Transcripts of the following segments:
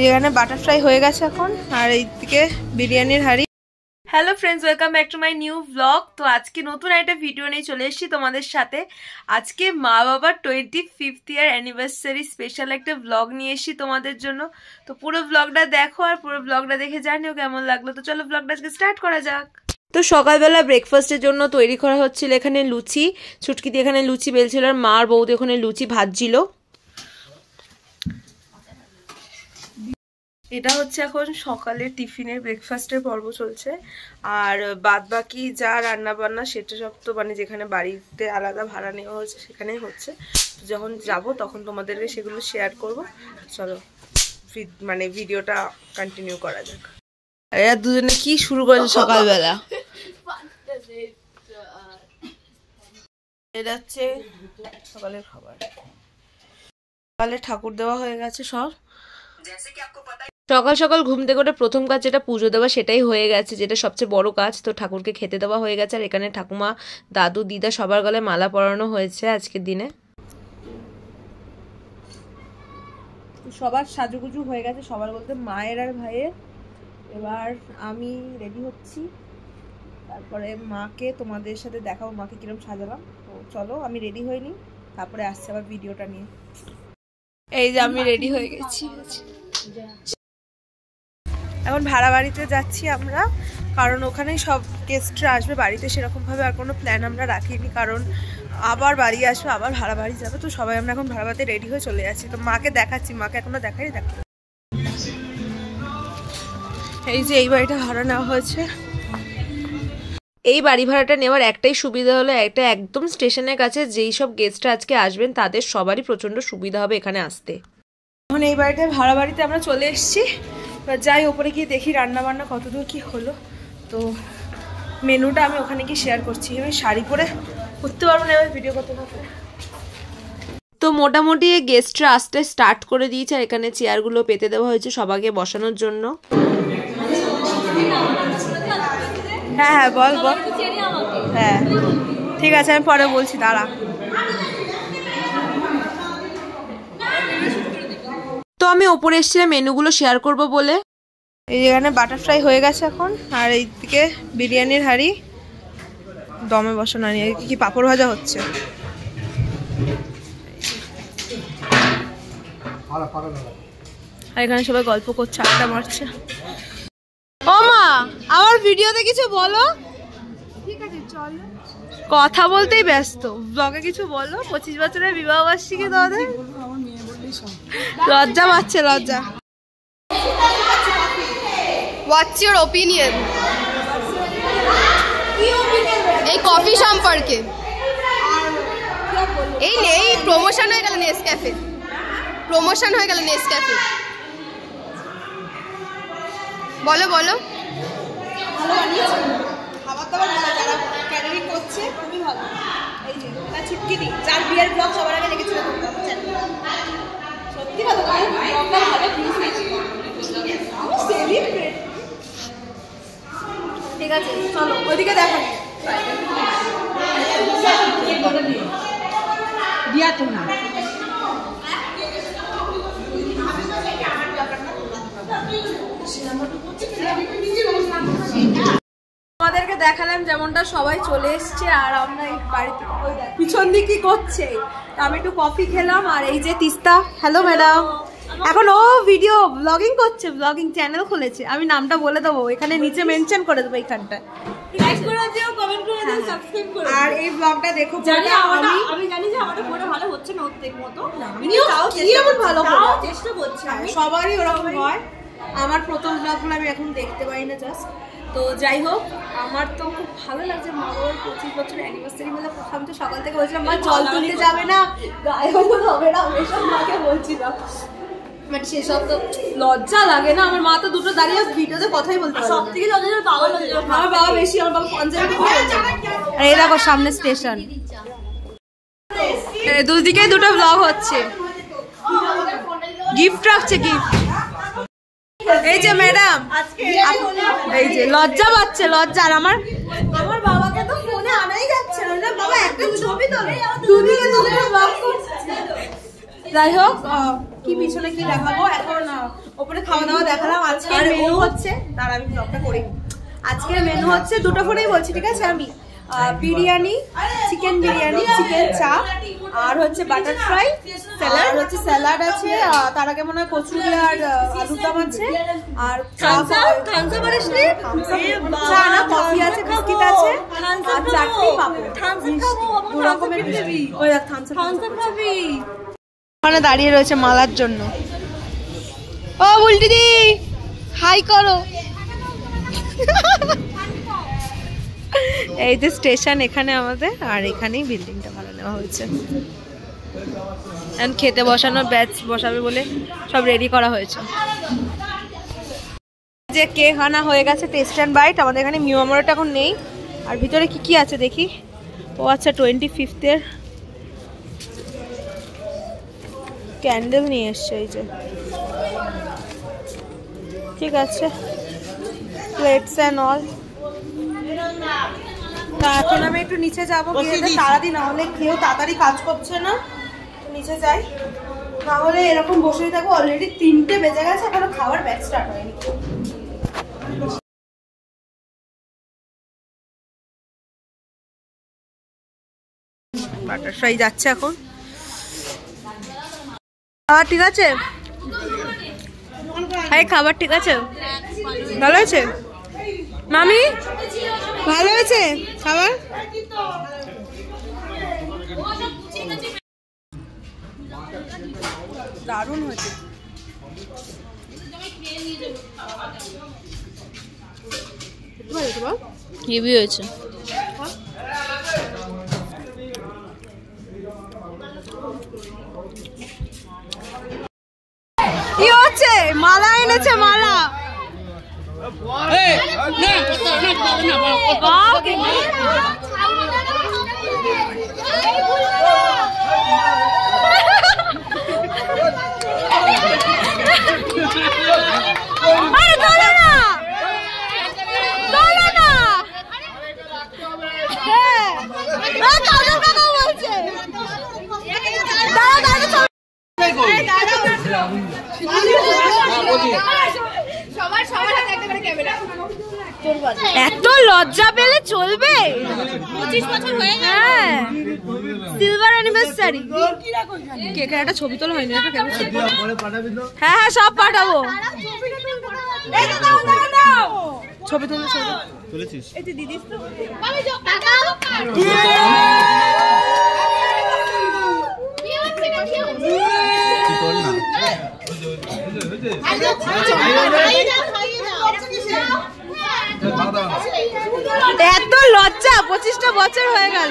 এখানে butter fry হয়ে গেছে এখন, আর এইদিকে বিরিয়ানির হাঁড়ি। Hello friends, welcome back to my new blog. তো আজকে নতুন একটা ভিডিও নিয়ে চলে এসেছি তোমাদের সাথে। আজকে মা বাবার 25th ইয়ার অ্যানিভার্সারি স্পেশাল একটা ব্লগ নিয়ে এসেছি তোমাদের জন্য। তো পুরো ব্লগটা দেখো, আর পুরো ব্লগটা দেখে জানিও কেমন লাগলো। তো চলো ব্লগটা আজকে স্টার্ট করা যাক। তো সকালবেলা ব্রেকফাস্টের জন্য তৈরি করা হচ্ছিল এখানে লুচি। ছুটকি দিয়ে এখানে লুচি বেলছিল, আর মার বৌদি ওখানে লুচি ভাজছিল। এটা হচ্ছে এখন সকালের টিফিনের ব্রেকফাস্টের পর্ব চলছে, আর বাদ বাকি যা রান্না বান্না সেটা সব তো মানে যেখানে বাড়িতে আলাদা ভাড়া নেওয়া হচ্ছে সেখানেই হচ্ছে। যখন যাব তখন তোমাদেরকে সেগুলো শেয়ার করব। চলো মানে ভিডিওটা কন্টিনিউ করা যাক। এরা দুজনে কি শুরু করেছে সকালবেলা। এটা হচ্ছে সকালের খাবার। সকালে ঠাকুর দেওয়া হয়ে গেছে সব। সকাল সকাল ঘুম থেকে ওঠে প্রথম কাজ যেটা পুজো দেওয়া, সেটাই হয়ে গেছে, যেটা সবচেয়ে বড় কাজ। তো ঠাকুরকে খেতে দেওয়া হয়ে গেছে, আর এখানে ঠাকুমা, দাদু, দিদা সবার গলায় মালা পরানো হয়েছে আজকের দিনে। সবার সাজুগুজু হয়ে গেছে, সবার বলতে মায়ের আর ভাইয়ের। এবার আমি রেডি হচ্ছি, তারপরে মাকে তোমাদের সাথে দেখাবো মাকে কিরম সাজালাম। তো চলো আমি রেডি হইনি, তারপরে আসছে আবার ভিডিওটা নিয়ে। এই যে আমি রেডি হয়ে গেছি। এখন ভাড়া বাড়িতে যাচ্ছি আমরা, কারণ ওখানেই সব গেস্টরা আসবে। বাড়িতে সেরকমভাবে আর কোনো প্ল্যান আমরা রাখিনি, কারণ আবার বাড়ি আসবে, আবার ভাড়া বাড়ি যাবে। তো সবাই আমরা এখন ভাড়া বাড়িতে রেডি হয়ে চলে যাচ্ছি। তো মাকে দেখাচ্ছি, মাকে এখনো দেখাই। এই যে এই বাড়িটা ভাড়া নেওয়া হয়েছে। এই বাড়ি ভাড়াটা নেওয়ার একটাই সুবিধা হলো, একটা একদম স্টেশনের কাছে। যেই সব গেস্টরা আজকে আসবেন তাদের সবারই প্রচণ্ড সুবিধা হবে এখানে আসতে। এখন এই বাড়িটার ভাড়া বাড়িতে আমরা চলে এসেছি। যাই ওপরে গিয়ে দেখি রান্না বান্না কতদূর কি হলো। তো মেনুটা আমি ওখানে গিয়ে শেয়ার করছি। আমি শাড়ি পরে করতে পারবো না, এবার ভিডিও করতে পারবো। তো মোটামুটি গেস্টরা আসতে স্টার্ট করে দিয়েছে, আর এখানে চেয়ারগুলো পেতে দেওয়া হয়েছে সবাইকে বসানোর জন্য। হ্যাঁ হ্যাঁ বল বল। হ্যাঁ ঠিক আছে, আমি পরে বলছি, দাঁড়া। তো আমি ওপরে এসেছিলাম মেনুগুলো শেয়ার করব বলে। এই যেখানে বাটার ফ্রাই হয়ে গেছে এখন, আর এইদিকে বিরিয়ানির হাঁড়ি দমে বসানো। কি পাঁপড় ভাজা হচ্ছে। আর এখানে সবাই গল্প করছে, আড্ডা মারছে। ও মা, আমার ভিডিওতে কিছু বলো। ঠিক আছে চলো। কথা বলতেই ব্যস্ত, ব্লগে কিছু বলো। 25 বছরের বিবাহ বার্ষিকী তোমাদের। লজ্জা পাচ্ছে, লজ্জা। What's your opinion? এই কফি সম্পর্কে। এই প্রমোশন হয়ে গেল নেসক্যাফে, প্রমোশন হয়ে গেল নেসক্যাফে। বলো বলো। ভালো বানিয়েছে, খাবার দাবার ভালো, যারা ক্যাটারিং করছে খুবই ভালো। এই যে এটা ছুটকি দি, যার বিয়ের ব্লগ সবার আগে দেখেছিল সত্যি ভালো, ব্লগটা ভালো ভিউজ পেয়েছে। আমি সেলিব্রেট। ঠিক আছে চলো ওইদিকে দেখা দিয়া তো না। আমাদেরকে দেখালাম যেমনটা, সবাই চলে এসছে, আর আমরা এই বাড়িতে পিছন দিকে কি করছে। আমি একটু কফি খেলাম, আর এই যে তিস্তা। Hello madam. এখন ও ভিডিও ব্লগিং করছে, ব্লগিং চ্যানেল খুলেছে। আমি নামটা বলে দেবো, এখানে নিচে মেনশন করে দেবো এইখানটায়। লাইক করে দিও, কমেন্ট করে দিও, সাবস্ক্রাইব করে দিও। আর এই ব্লগটা দেখো। আমি জানি যে আমাদের পড়া ভালো হচ্ছে না, ওর মতো আমিও ভালো চেষ্টা করছি। সবারই ওরকম হয়। আমার প্রথম ব্লগগুলো আমি এখন দেখতে পাই না জাস্ট। তো যাই হোক, আমার তো খুব ভালো লাগছে। মা বাবার 25 বছরের অ্যানিভার্সারি বলে প্রথম তো সকাল থেকে বলছিলাম মা জল তুলতে যাবে না, গায়ে হলুদ হবে না, এসব মাকে বলছিলাম। বাট সেসব তো লজ্জা লাগে না। আমার মা তো দুটো দাঁড়িয়ে ভিডিওতে কথাই বলতে পারে। সব থেকে লজ্জা বাবা, আমার বাবা বেশি। আমার বাবা কনজারভেটিভ। আর এই দেখো সামনে স্টেশন, দুদিকে দুটো ব্লগ হচ্ছে। গিফট রাখছে, গিফট। এই যে ম্যাডাম, এই যে লজ্জা পাচ্ছে, লজ্জা। আর আমার বাবাকে তো ফোনে আনাই যাচ্ছে না। বাবা একটা ছবি তোলো, দুদিকে তো ব্লগ করছে। যাই হোক কি পিছনে কি দেখাবো এখন ওপরে খাওয়া দাওয়া দেখালাম। আজকের মেনু হচ্ছে দাঁড়া আমি ব্লগটা করি। আজকের মেনু হচ্ছে দুটো ফোনেই বলছি ঠিক আছে আমি বিরিয়ানি চিকেন বিরিয়ানি চিকেন চাপ আর হচ্ছে বাটার ফ্রাই স্যালাড হচ্ছে স্যালাড আছে তার আগে মনে হয় কচুরি আর আলুর দম আছে আর চা না কফি আছে বিস্কিট আছে আর চাটনি পাপড় দু রকমের ওই থামস আপ খাবি ওখানে দাঁড়িয়ে রয়েছে মালার জন্য। ও বুলটি দি হাই করো। এই যে স্টেশন এখানে আমাদের আর এখানেই বিল্ডিংটা ভাড়া নেওয়া হয়েছে। এখন খেতে বসানোর ব্যাচ বসাবে বলে সব রেডি করা হয়েছে। যে কেক আনা হয়ে গেছে টেস্ট অ্যান্ড বাইট। আমাদের এখানে মিওয়ামোরটা এখন নেই। আর ভিতরে কি কি আছে দেখি। ও আচ্ছা 25th ক্যান্ডেল নিয়ে এসছে এই যে ঠিক আছে প্লেটস অ্যান্ড অল। তা এখন আমি একটু নিচে যাবো তাড়াতাড়ি না হলে কেউ তাড়াতাড়ি কাজ করছে না নিচে যাই না হলে এরকম বসেই থাকবো। অলরেডি 3টে বেজে গেছে এখনো খাওয়ার ব্যাচ স্টার্ট হয়নি। বাটার ফ্রাই যাচ্ছে এখন। খাবার ঠিক আছে হ্যাঁ খাবার ঠিক আছে ভালো আছে মামি ভালো হয়েছে খাবার। দারুণ হয়েছে হেভি হয়েছে। কি হচ্ছে মালা এনেছে মালা এত লজ্জা পেলে চলবে 25 বছর হয়ে গেল হ্যাঁ সিলভার অ্যানিভার্সারি কেকের একটা ছবি তোলা হয়নি এটা কেমন হ্যাঁ হ্যাঁ সব পাঠাবো ছবি তুলেছিস এই তুই দিদিস তো এত লজ্জা 25টা বছর হয়ে গেল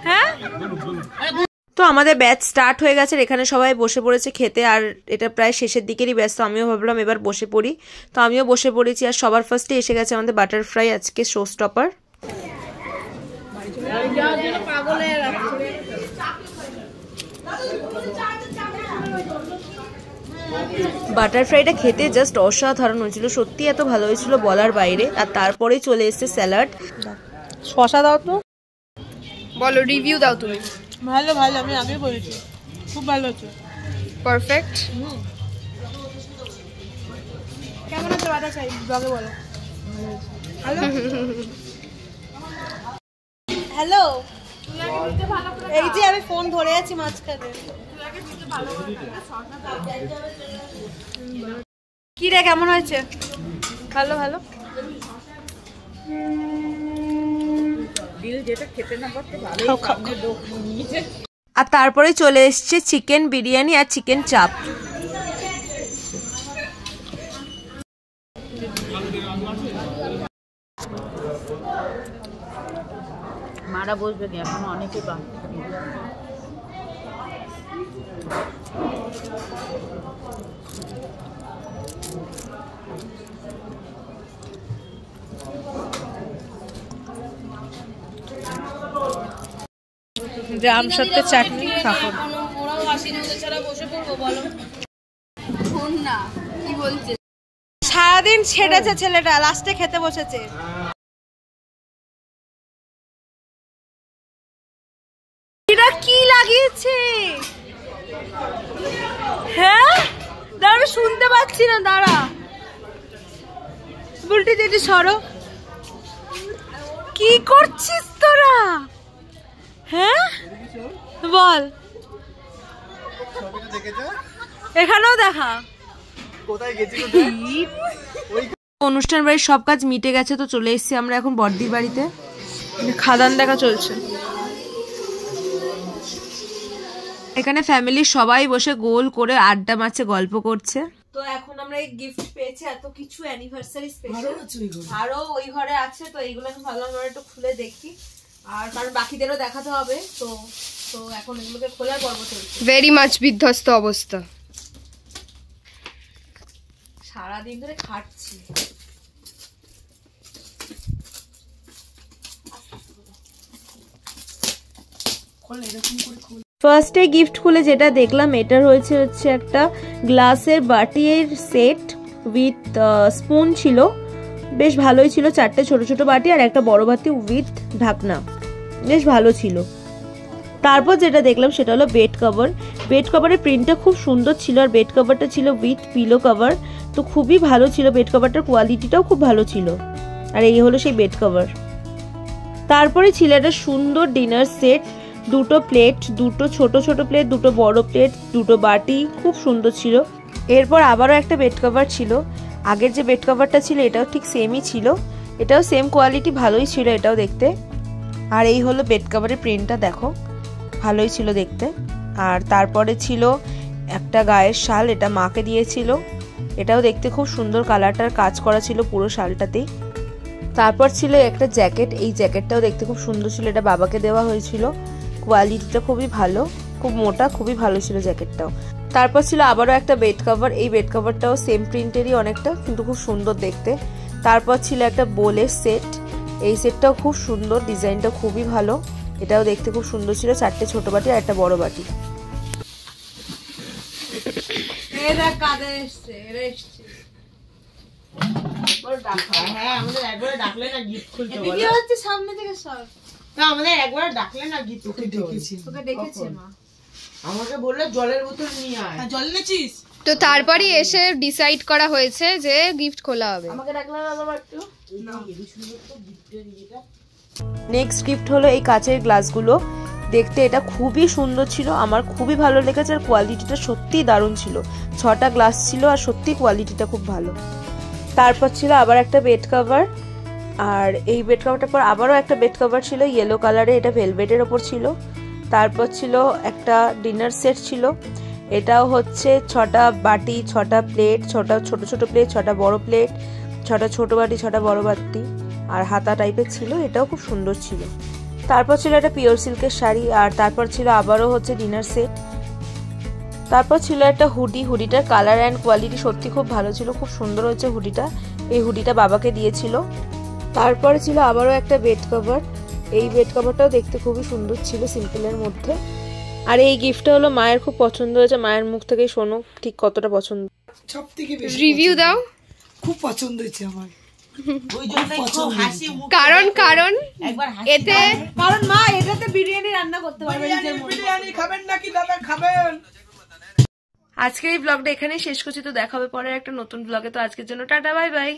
হ্যাঁ। তো আমাদের ব্যাচ স্টার্ট হয়ে গেছে এখানে সবাই বসে পড়েছে খেতে আর এটা প্রায় শেষের দিকেরই ব্যাচ। তো আমিও ভাবলাম এবার বসে পড়ি তো আমিও বসে পড়েছি আর সবার ফার্স্টে এসে গেছে আমাদের বাটার ফ্রাই আজকে শো স্টপার। বাটার ফ্রাইটা খেতে জাস্ট অসাধারণ হয়েছিল সত্যি এত ভালো হয়েছিল বলার বাইরে। আর তারপরেই চলে এসেছে স্যালাড। শসা দাও তো বলো রিভিউ দাও তুমি। ভালো ভালো আমি আগে বলেছি খুব ভালো হচ্ছে পারফেক্ট। কেমন আছে বাটা চাই ব্লগে বলো। হ্যালো হ্যালো এই যে আমি ফোন ধরে আছি মাঝখানে কি রে কেমন হয়েছে ভালো ভালো আর তারপরে চলে এসছে চিকেন বিরিয়ানি আর চিকেন চাপ। মারা বসবে কি এখন অনেকে জামসত্ত্বের চাটনি খাবো ওরাও আসেনি ওদের ছাড়া বসে পড়বো বলো ফোন না কি বলছে সারাদিন ছেড়েছে ছেলেটা লাস্টে খেতে বসেছে। এটা কি লাগিয়েছে না, দাঁড়া। বুলটি দিদি সরো। কি করছিস তোরা? হ্যাঁ বল, এখানেও দেখা। অনুষ্ঠান বাড়ির সব কাজ মিটে গেছে, তো চলে এসেছি আমরা এখন বড়দির বাড়িতে। খাদান দেখা চলছে। এখানে ফ্যামিলির সবাই বসে গোল করে আড্ডা মারছে, গল্প করছে। তো এখন আমরা এই গিফট পেয়েছি, এত কিছু অ্যানিভার্সারি স্পেশাল আরো ওই ঘরে আছে, তো এইগুলো ভালো করে একটু খুলে দেখি, আর কারণ বাকিদেরও দেখাতে হবে। তো তো এখন এগুলোকে খোলার পর্ব চলছে। ভেরি মাচ বিধ্বস্ত অবস্থা, সারাদিন ধরে খাটছি। ফার্স্টে গিফট খুলে যেটা দেখলাম, এটা হচ্ছে একটা গ্লাসের বাটির সেট উইথ স্পুন ছিল, বেশ ভালোই ছিল। 4টে ছোট ছোট বাটি আর একটা বড় বাটি উইথ ঢাকনা, বেশ ভালো ছিল। তারপর যেটা দেখলাম সেটা হলো বেড কভার। বেড কভারের প্রিন্টটা খুব সুন্দর ছিল, আর বেড কভারটা ছিল উইথ পিলো কভার, তো খুবই ভালো ছিল। বেড কভারটার কোয়ালিটিটাও খুব ভালো ছিল। আর এই হলো সেই বেড কভার। তারপরে ছিল একটা সুন্দর ডিনার সেট, 2টো প্লেট, 2টো ছোট ছোট প্লেট, 2টো বড় প্লেট, 2টো বাটি, খুব সুন্দর ছিল। এরপর আবারও একটা বেড কভার ছিল। আগের যে বেড কভারটা ছিল এটাও ঠিক সেমই ছিল, এটাও সেম কোয়ালিটি, ভালোই ছিল এটাও দেখতে। আর এই হলো বেড কভারের প্রিন্টটা, দেখো ভালোই ছিল দেখতে। আর তারপরে ছিল একটা গায়ের শাল, এটা মাকে দিয়েছিল, এটাও দেখতে খুব সুন্দর, কালারটার কাজ করা ছিল পুরো শালটাতেই। তারপর ছিল একটা জ্যাকেট, এই জ্যাকেটটাও দেখতে খুব সুন্দর ছিল, এটা বাবাকে দেওয়া হয়েছিল, কোয়ালিটিটা খুবই ভালো, খুব মোটা, খুবই ভালো ছিল জ্যাকেটটাও। তারপর ছিল আবারও একটা বেড কভার, এই বেড কভারটাও সেম প্রিন্টেরই অনেকটা, কিন্তু খুব সুন্দর দেখতে। তারপর ছিল একটা বোলের সেট, এই সেটটাও খুব সুন্দর, ডিজাইনটা খুবই ভালো, এটাও দেখতে খুব সুন্দর ছিল। 4টে ছোট বাটি আর একটা বড় বাটি। সামনে থেকে সর, আমাদের একবার ডাকলে না গিফট তোকে ডেকেছে মা, আমাকে বললো জলের বোতল নিয়ে আয়, জল এনেছিস? তো তারপরে এসে ডিসাইড করা হয়েছে যে গিফট খোলা হবে। আমাকে ডাকলে না বাবা একটু না। নেক্সট গিফট হলো এই কাচের গ্লাসগুলো, দেখতে এটা খুবই সুন্দর ছিল, আমার খুবই ভালো লেগেছে, আর কোয়ালিটিটা সত্যিই দারুণ ছিল। 6টা গ্লাস ছিল আর সত্যি কোয়ালিটিটা খুব ভালো। তারপর ছিল আবার একটা বেড কভার, আর এই বেড কভারটার পর আবারও একটা বেড কভার ছিল ইয়েলো কালারে, এটা ভেলভেটের ওপর ছিল। তারপর ছিল একটা ডিনার সেট ছিল, এটাও হচ্ছে 6টা বাটি, 6টা প্লেট, 6টা ছোট ছোট প্লেট, 6টা বড় প্লেট, 6টা ছোট বাটি, 6টা বড় বাটি, আর হাতা টাইপের ছিল, এটাও খুব সুন্দর ছিল। তারপর ছিল একটা পিওর সিল্কের শাড়ি, আর তারপর ছিল আবারও হচ্ছে ডিনার সেট। তারপর ছিল একটা হুডি, হুডিটার কালার অ্যান্ড কোয়ালিটি সত্যি খুব ভালো ছিল, খুব সুন্দর হয়েছে হুডিটা, এই হুডিটা বাবাকে দিয়েছিল। তারপরে ছিল আবারও একটা বেড কভার, এই বেড কভারটাও দেখতে খুবই সুন্দর ছিল, সিম্পলের মধ্যে। আর এই গিফটটা হলো মায়ের খুব পছন্দ হয়েছে, মায়ের মুখ থেকে শোনো ঠিক কতটা পছন্দ। সবথেকে বেশি রিভিউ দাও। খুব পছন্দ হয়েছে আমার, কারণ এতে কারণ মা এটাতে বিরিয়ানি রান্না করতে পারবে নিজের মতো। বিরিয়ানি খাবেন নাকি দাদা খাবেন? আজকের এই ব্লগটা এখানেই শেষ করছি, তো দেখা হবে পরের একটা নতুন ব্লগে। তো আজকের জন্য টাটা, বাই বাই।